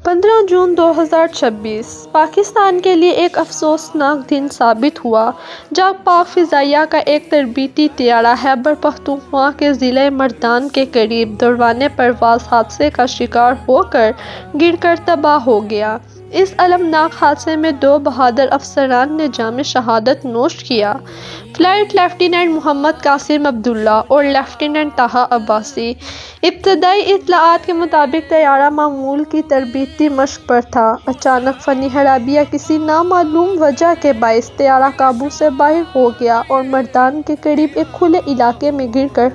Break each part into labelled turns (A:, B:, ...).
A: 15 جون 2026 پاکستان کے لیے ایک افسوسناک دن ثابت ہوا جب پاک فضائیہ کا ایک تربیتی طیارہ خیبر پختونخوا کے ضلع مردان کے قریب دوران پرواز حادثے کا شکار ہو کر گر کر تباہ ہو گیا۔ اس المناک حادثے میں 2 بہادر افسران نے جام شہادت نوش کیا۔ فلائٹ لیفٹیننٹ محمد قاسم عبداللہ اور لیفٹیننٹ طٰہٰ عباسی۔ ابتدائی اطلاعات کے مطابق طیارہ معمول کی تربیتی مشق پر تھا۔ اچانک فنی خرابی یا کسی نامعلوم وجہ کے باعث طیارہ قابو سے باہر ہو گیا اور مردان کے قریب ایک کھلے علاقے میں گر کر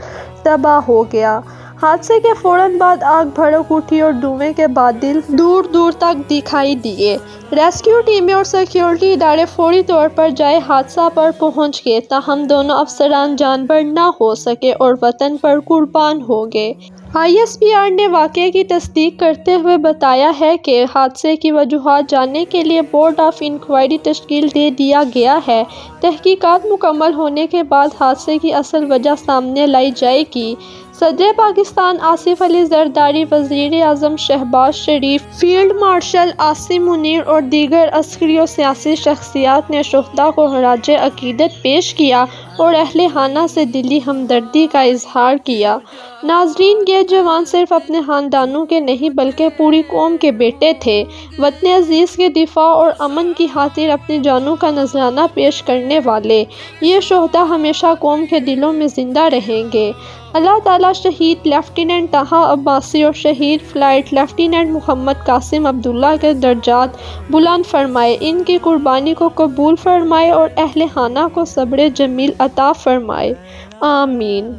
A: تباہ ہو گیا۔ حادثے کے فوراً بعد آگ بھڑک اٹھی اور دھوئیں کے بادل دور دور تک دکھائی دیے۔ ریسکیو ٹیمیں اور سیکورٹی ادارے فوری طور پر جائے حادثہ پر پہنچ گئے، تاہم دونوں افسران جان بر نہ ہو سکے اور وطن پر قربان ہو گئے۔ ISPR نے واقعے کی تصدیق کرتے ہوئے بتایا ہے کہ حادثے کی وجوہات جاننے کے لیے بورڈ آف انکوائری تشکیل دے دیا گیا ہے۔ تحقیقات مکمل ہونے کے بعد حادثے کی اصل وجہ سامنے لائی جائے گی۔ صدر پاکستان آصف علی زرداری، وزیر اعظم شہباز شریف، فیلڈ مارشل عاصم منیر اور دیگر عسکری و سیاسی شخصیات نے شہداء کو خراج عقیدت پیش کیا اور اہل خانہ سے دلی ہمدردی کا اظہار کیا۔ ناظرین، یہ جوان صرف اپنے خاندانوں کے نہیں بلکہ پوری قوم کے بیٹے تھے۔ وطن عزیز کے دفاع اور امن کی خاطر اپنی جانوں کا نذرانہ پیش کرنے والے یہ شہداء ہمیشہ قوم کے دلوں میں زندہ رہیں گے۔ اللہ تعالیٰ شہید لیفٹیننٹ طٰہٰ عباسی اور شہید فلائٹ لیفٹیننٹ محمد قاسم عبداللہ کے درجات بلند فرمائے، ان کی قربانی کو قبول فرمائے اور اہل خانہ کو صبر جمیل عطا فرمائے۔ آمین۔